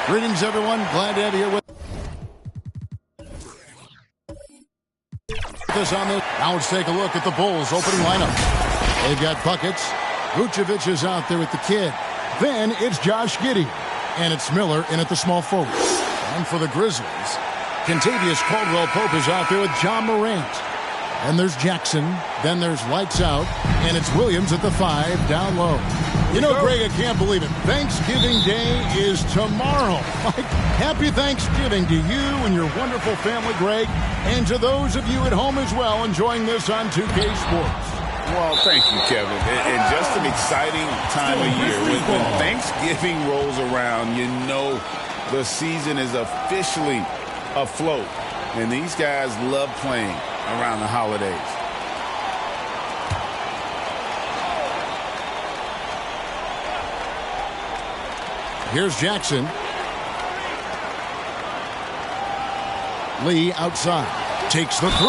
Greetings, everyone. Glad to have you here with us on this. Now let's take a look at the Bulls' opening lineup. They've got buckets. Vucevic is out there with the kid. Then it's Josh Giddey. And it's Miller in at the small forward. And for the Grizzlies, Kentavious Caldwell-Pope is out there with Ja Morant. And there's Jackson. Then there's Lights Out. And it's Williams at the 5 down low. You know, Greg, I can't believe it. Thanksgiving Day is tomorrow. Happy Thanksgiving to you and your wonderful family, Greg. And to those of you at home as well enjoying this on 2K Sports. Well, thank you, Kevin. And just an exciting time of year. When Thanksgiving rolls around, you know the season is officially afloat. And these guys love playing around the holidays. Here's Jackson. Lee outside. Takes the 3.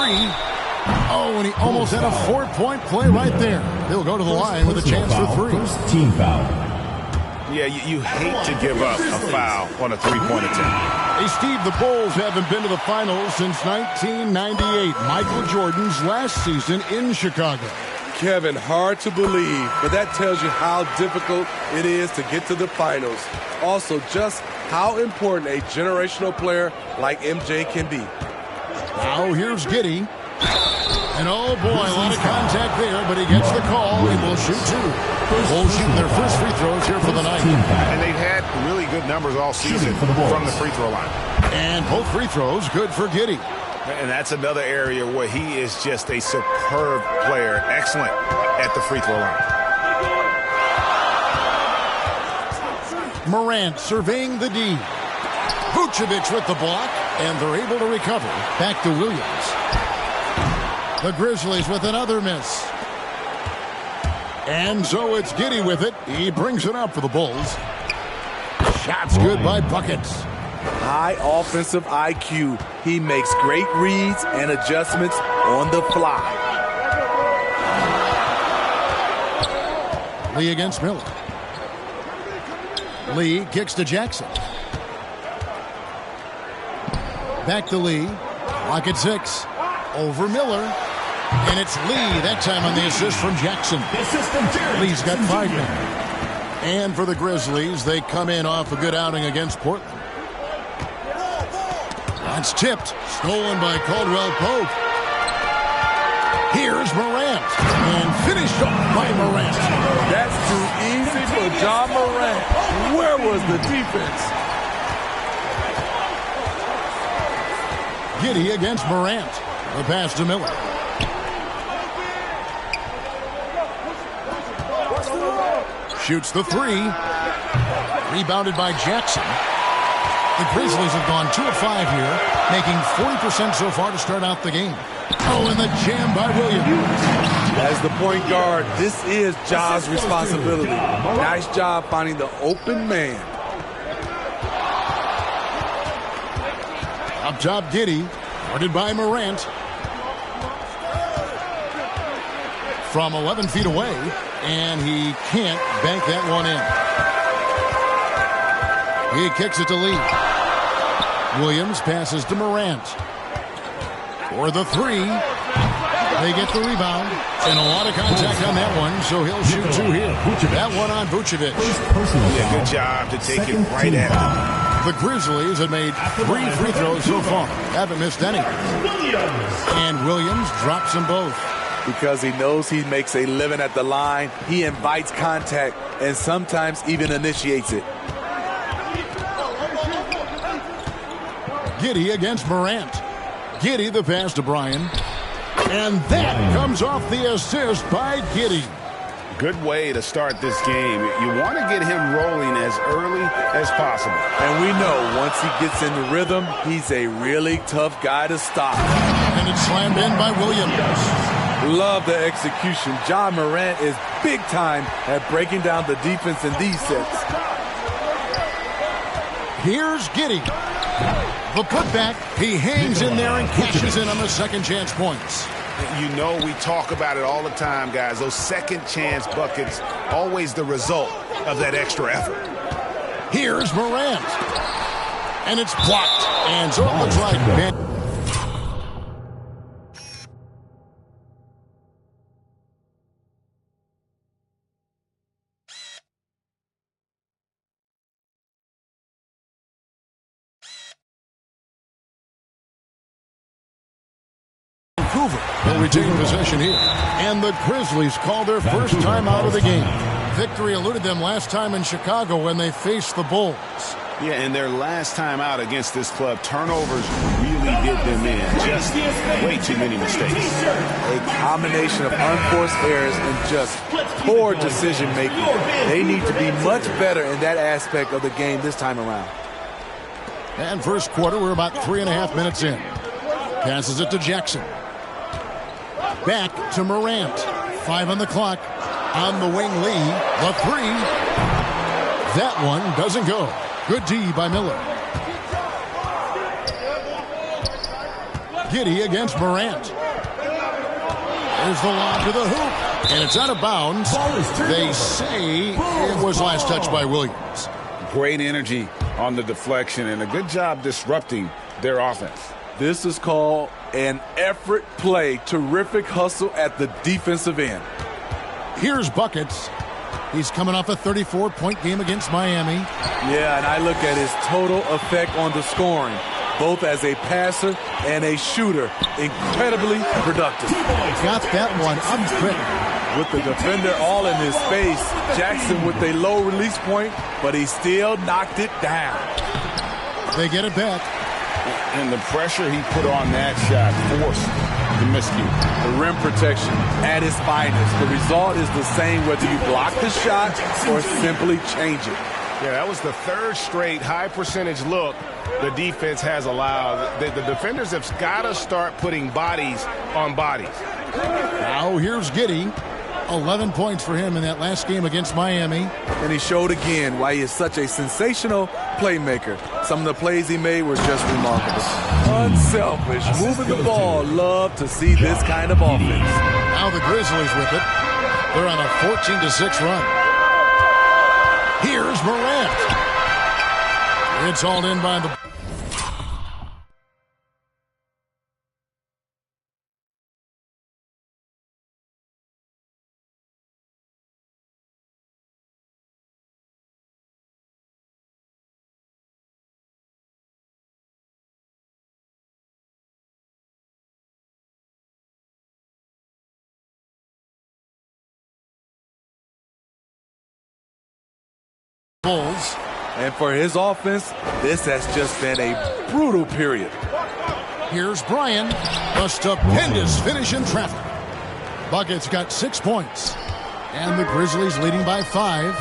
Oh, and he almost had a 4-point play right there. He'll go to the line with a chance for 3. First team foul. Yeah, you hate to give up a foul on a 3-point attempt. Hey, Steve, the Bulls haven't been to the finals since 1998, Michael Jordan's last season in Chicago. Kevin, hard to believe, but that tells you how difficult it is to get to the finals. Also, just how important a generational player like MJ can be. Now here's Giddey. And oh boy, a lot of contact there, but he gets the call and will shoot 2. Bulls shooting their first free throws here for the night. And they've had really good numbers all season from the free throw line. And both free throws good for Giddey. And that's another area where he is just a superb player. Excellent at the free throw line. Morant surveying the D. Vucevic with the block, and they're able to recover. Back to Williams. The Grizzlies with another miss. And so it's Giddey with it. He brings it up for the Bulls. Shots good by Buckets. High offensive IQ. He makes great reads and adjustments on the fly. Lee against Miller. Lee kicks to Jackson. Back to Lee. Lock at 6. Over Miller. And it's Lee, that time on the assist from Jackson. Lee's got 5 now. And for the Grizzlies, they come in off a good outing against Portland. That's tipped. Stolen by Caldwell-Pope. Here's Morant. And finished off by Morant. That's too easy for Ja Morant. Where was the defense? Giddey against Morant. The pass to Miller. Shoots the 3. Rebounded by Jackson. The Grizzlies have gone 2 of 5 here, making 40% so far to start out the game. Oh, and the jam by Williams. As the point guard, this is Ja's responsibility. Nice job finding the open man. Up top, Giddey, guarded by Morant. From 11 feet away, and he can't bank that one in. He kicks it to Lee. Williams passes to Morant. For the 3. They get the rebound. And a lot of contact on that one, so he'll shoot 2 here. That one on Vucevic. Yeah, good job to take it right at him. The Grizzlies have made 3 free throws so far. Haven't missed any. And Williams drops them both. Because he knows he makes a living at the line, he invites contact and sometimes even initiates it. Giddey against Morant. Giddey the pass to Bryan. And that comes off the assist by Giddey. Good way to start this game. You want to get him rolling as early as possible. And we know once he gets in the rhythm, he's a really tough guy to stop. And it's slammed in by Williams. Love the execution. Ja Morant is big time at breaking down the defense in these sets. Here's Giddey. The putback. He hangs in there and cashes in on the second chance points. You know we talk about it all the time, guys. Those second chance buckets, always the result of that extra effort. Here's Morant. And it's blocked. And so it looks like Vancouver will retain possession here. And the Grizzlies call their first time out of the game. Victory eluded them last time in Chicago when they faced the Bulls. Yeah, and their last time out against this club, turnovers really did them in. Just way too many mistakes. A combination of unforced errors and just poor decision-making. They need to be much better in that aspect of the game this time around. And first quarter, we're about 3.5 minutes in. Passes it to Jackson. Back to Morant. 5 on the clock. On the wing, Lee. The three. That one doesn't go. Good D by Miller. Giddey against Morant. There's the lob to the hoop. And it's out of bounds. They say it was last touched by Williams. Great energy on the deflection and a good job disrupting their offense. This is called an effort play. Terrific hustle at the defensive end. Here's buckets. He's coming off a 34-point game against Miami. Yeah, and I look at his total effect on the scoring, both as a passer and a shooter. Incredibly productive. Got that one up quick. With the defender all in his face, Jackson with a low release point, but he still knocked it down. They get it back. And the pressure he put on that shot forced the miscue. The rim protection at its finest. The result is the same whether you block the shot or simply change it. Yeah, that was the third straight high percentage look the defense has allowed. The defenders have got to start putting bodies on bodies. Now here's Giddey. 11 points for him in that last game against Miami. And he showed again why he is such a sensational playmaker. Some of the plays he made were just remarkable. Unselfish, moving the ball. Love to see this kind of offense. Now the Grizzlies with it. They're on a 14-6 run. Here's Morant. It's hauled in by the... Bulls. And for his offense, this has just been a brutal period. Here's Bryan. A stupendous finish in traffic. Buckets got 6 points. And the Grizzlies leading by 5.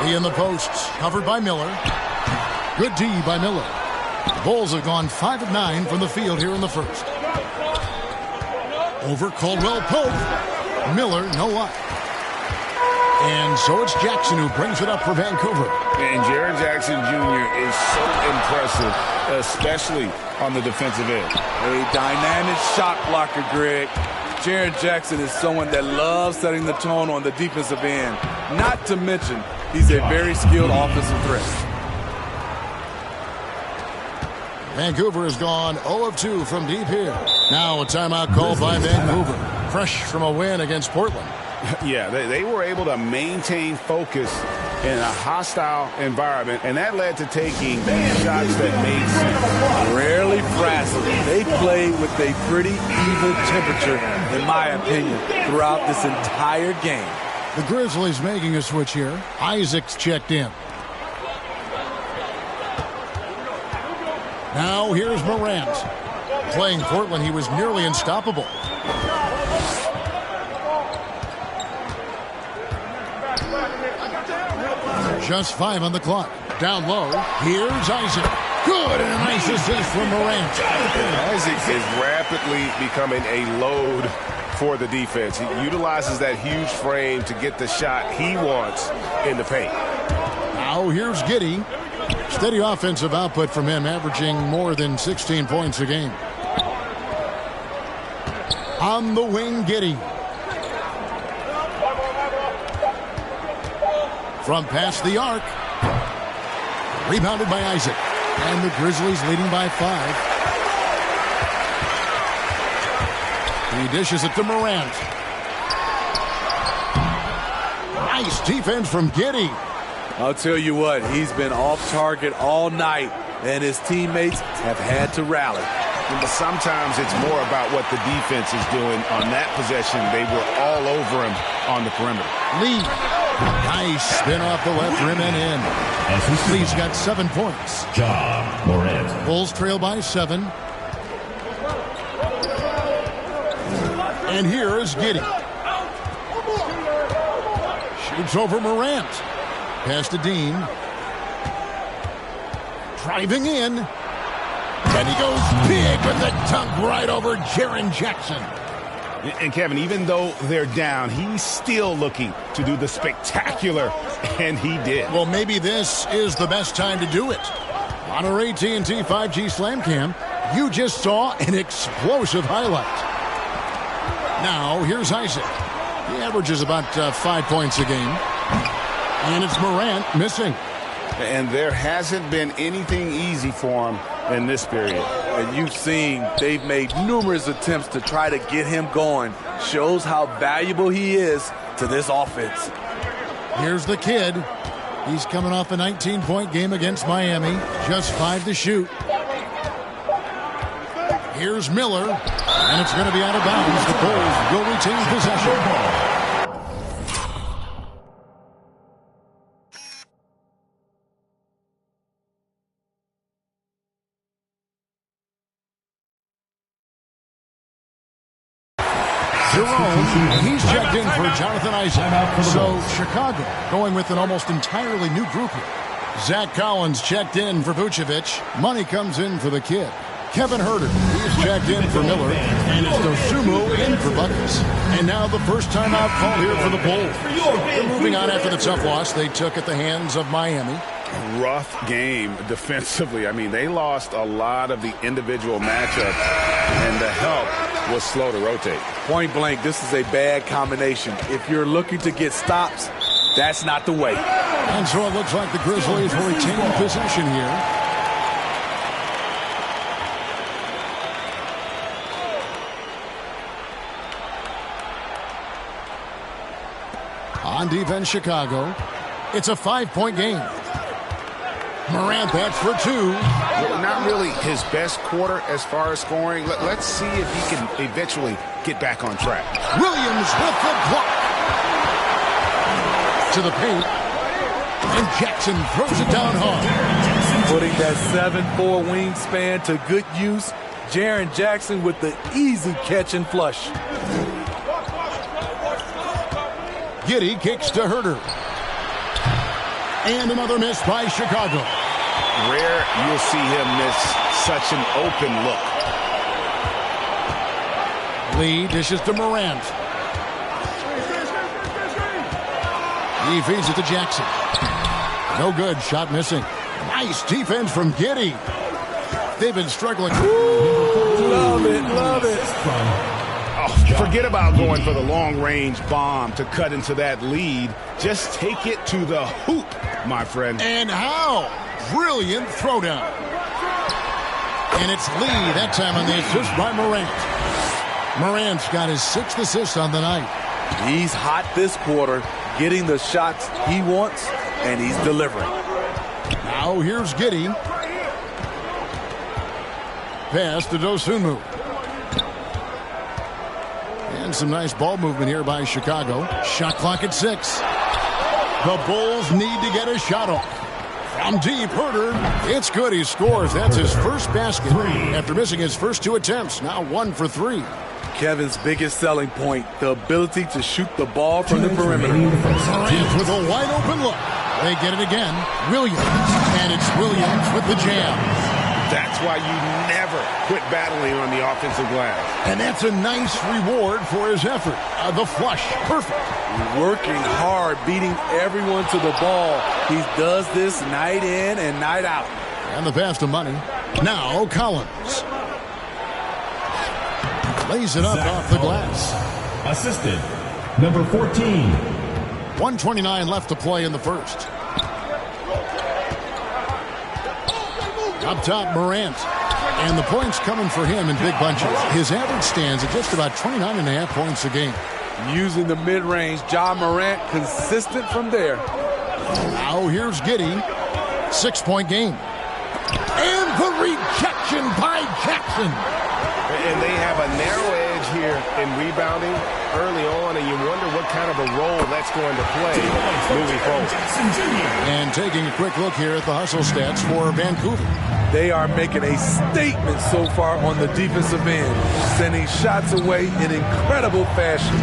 He in the posts, covered by Miller. Good D by Miller. The Bulls have gone 5 of 9 from the field here in the first. Over Caldwell Pope. Miller, no luck. And so it's Jackson who brings it up for Vancouver. And Jaren Jackson Jr. is so impressive, especially on the defensive end. A dynamic shot blocker, Greg. Jaren Jackson is someone that loves setting the tone on the defensive end. Not to mention, he's a very skilled offensive threat. Vancouver has gone 0 of 2 from deep here. Now a timeout called by Vancouver. Fresh from a win against Portland. Yeah, they were able to maintain focus in a hostile environment, and that led to taking shots that made sense. Rarely frazzled. They played with a pretty even temperature, in my opinion, throughout this entire game. The Grizzlies making a switch here. Isaac's checked in. Now here's Morant. Playing Portland, he was nearly unstoppable. Just 5 on the clock. Down low. Here's Isaac. Good, and a nice assist from Morant. Isaac is rapidly becoming a load for the defense. He utilizes that huge frame to get the shot he wants in the paint. Now here's Giddey. Steady offensive output from him, averaging more than 16 points a game. On the wing, Giddey. From past the arc, Rebounded by Isaac. And the Grizzlies leading by 5. He dishes it to Morant. Nice defense from Giddey. I'll tell you what, he's been off target all night, and his teammates have had to rally. But sometimes it's more about what the defense is doing on that possession. They were all over him on the perimeter. Lee. Nice spin off the left rim and in. Lee's got 7 points. Ja Morant. Bulls trail by 7. And here is Giddey. Shoots over Morant. Pass to Dean. Driving in. And he goes big with the dunk right over Jaren Jackson. And Kevin, even though they're down, he's still looking to do the spectacular, and he did. Well, maybe this is the best time to do it. On our AT&T 5G Slam Cam, you just saw an explosive highlight. Now, here's Isaac. He averages about 5 points a game. And it's Morant missing. And there hasn't been anything easy for him in this period. And you've seen they've made numerous attempts to try to get him going. Shows how valuable he is to this offense. Here's the kid. He's coming off a 19-point game against Miami. Just 5 to shoot. Here's Miller. And it's going to be out of bounds. The Bulls will retain possession. Jerome, he's checked in for Jonathan Isaac. So Chicago going with an almost entirely new group here. Zach Collins checked in for Vucevic. Money comes in for the kid. Kevin Huerter, he's checked in for Miller. And it's Dosunmu in for Buckets. And now the first timeout call here for the Bulls. They're moving on after the tough loss they took at the hands of Miami. Rough game defensively. I mean, they lost a lot of the individual matchups, and the help was slow to rotate. Point blank, this is a bad combination. If you're looking to get stops, that's not the way. And so it looks like the Grizzlies will retain possession here. On defense, Chicago. It's a 5-point game. Morant, that's for 2. Not really his best quarter as far as scoring. Let's see if he can eventually get back on track. Williams with the block. To the paint. And Jackson throws it down hard. Putting that 7'4" wingspan to good use. Jaren Jackson with the easy catch and flush. Giddey kicks to Huerter. And another miss by Chicago. Rare you'll see him miss such an open look. Lee dishes to Morant. He feeds it to Jackson. No good. Shot missing. Nice defense from Giddey. They've been struggling. Ooh, love it, love it. Oh, forget about going for the long-range bomb to cut into that lead. Just take it to the hoop, my friend. And how? Brilliant throwdown. And it's Lee that time on the assist by Morant. Morant's got his 6th assist on the night. He's hot this quarter, getting the shots he wants, and he's delivering. Now here's Giddey. Pass to Dosunmu. And some nice ball movement here by Chicago. Shot clock at 6. The Bulls need to get a shot off. From deep, Huerter. It's good. He scores. That's his first basket after missing his first 2 attempts. Now 1 for 3. Kevin's biggest selling point, the ability to shoot the ball from the perimeter. Morant with a wide open look. They get it again. Williams. And it's Williams with the jam. That's why you never quit battling on the offensive glass. And that's a nice reward for his effort. The flush. Perfect. Working hard, beating everyone to the ball. He does this night in and night out. And the pass to Money. Now Collins. Lays it up off the glass. Assisted, number 14. 1:29 left to play in the first. Up top, Morant. And the points coming for him in big bunches. His average stands at just about 29.5 points a game. Using the mid-range, Ja Morant consistent from there. Now here's Giddey. 6-point game. And the rejection by Jackson. And they have a narrow edge here in rebounding early on, and you wonder what kind of a role that's going to play moving forward. And taking a quick look here at the hustle stats for Vancouver. They are making a statement so far on the defensive end, sending shots away in incredible fashion.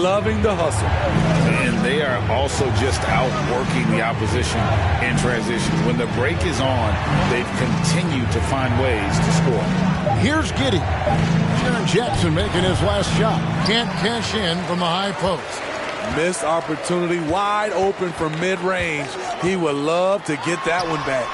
Loving the hustle. And they are also just outworking the opposition in transition. When the break is on, they've continued to find ways to score. Here's Giddey. Jaren Jackson making his last shot. Can't cash in from the high post. Missed opportunity, wide open from mid-range. He would love to get that one back.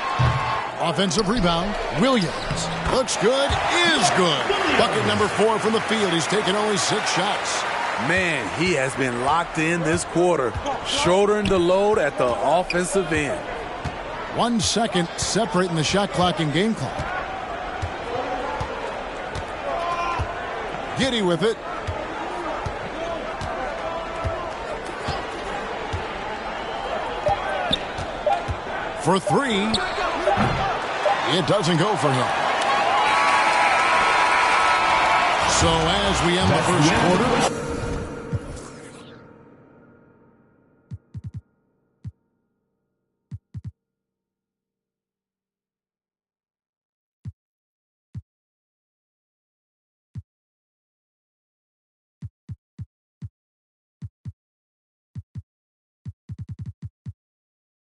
Offensive rebound, Williams. Looks good, is good. Bucket number 4 from the field. He's taken only 6 shots. Man, he has been locked in this quarter, shouldering the load at the offensive end. 1 second separating the shot clock and game clock. Giddey with it. For 3. It doesn't go for him. So as we end the first quarter.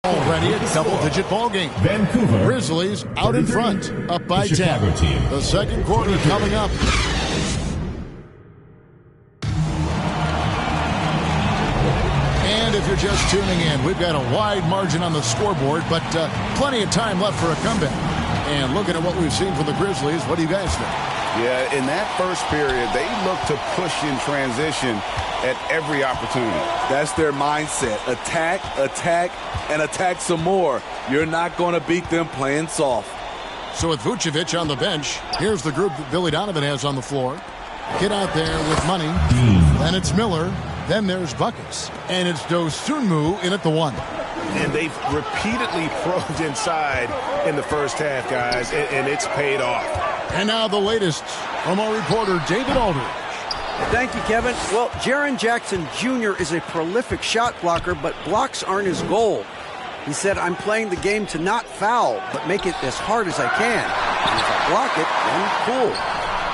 Already a double-digit ball game. Vancouver Grizzlies out in front, up by 10. The second quarter coming up. And if you're just tuning in, we've got a wide margin on the scoreboard, but plenty of time left for a comeback. And looking at what we've seen from the Grizzlies, what do you guys think? Yeah, in that first period, they looked to push in transition at every opportunity. That's their mindset. Attack, attack, and attack some more. You're not going to beat them playing soft. So with Vucevic on the bench, here's the group that Billy Donovan has on the floor. Get out there with money. Then it's Miller. Then there's buckets. And it's Dosunmu in at the 1. And they've repeatedly probed inside in the first half, guys, and it's paid off. And now the latest from our reporter, David Aldridge. Thank you, Kevin. Well, Jaren Jackson Jr. is a prolific shot blocker, but blocks aren't his goal. He said, I'm playing the game to not foul, but make it as hard as I can. And if I block it, then cool.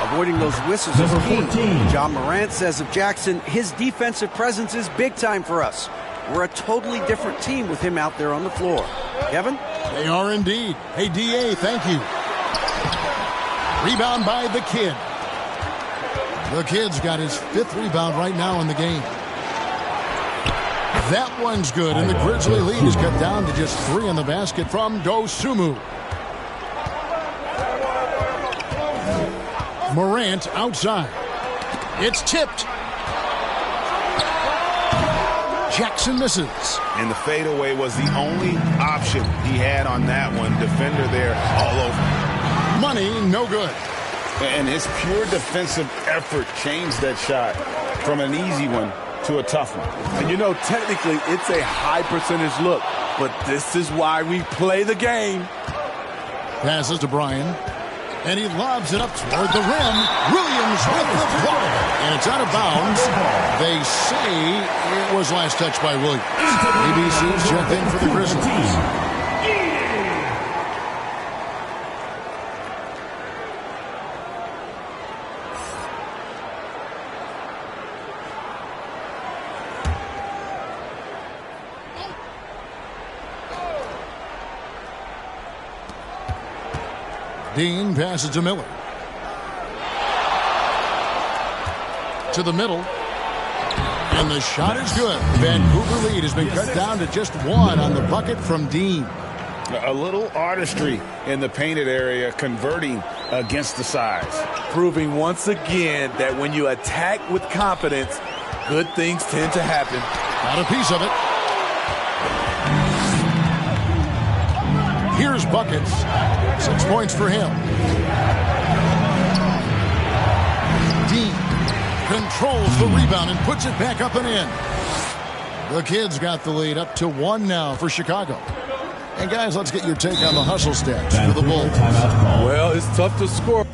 Avoiding those whistles is key. Ja Morant says of Jackson, his defensive presence is big time for us. We're a totally different team with him out there on the floor. Kevin? They are indeed. Hey, D.A., thank you. Rebound by the Kid. The Kid's got his 5th rebound right now in the game. That one's good, and the Grizzly lead is cut down to just 3 in the basket from Dosunmu. Morant outside. It's tipped. Jackson misses. And the fadeaway was the only option he had on that one. Defender there all over. Money, no good. And his pure defensive effort changed that shot from an easy one to a tough one. And you know, technically, it's a high percentage look, but this is why we play the game. Passes to Bryan, and he lobs it up toward the rim. Williams with the block, and it's out of bounds. They say it was last touched by Williams. ABC's checked in for the Grizzlies. Dean passes to Miller. To the middle. And the shot is good. Vancouver lead has been cut down to just 1 on the bucket from Dean. A little artistry in the painted area, converting against the size. Proving once again that when you attack with confidence, good things tend to happen. Got a piece of it. Here's Buckets. 6 points for him. Dean controls the rebound and puts it back up and in. The Kids got the lead up to 1 now for Chicago. And guys, let's get your take on the hustle stats for the Bulls. Well, it's tough to score.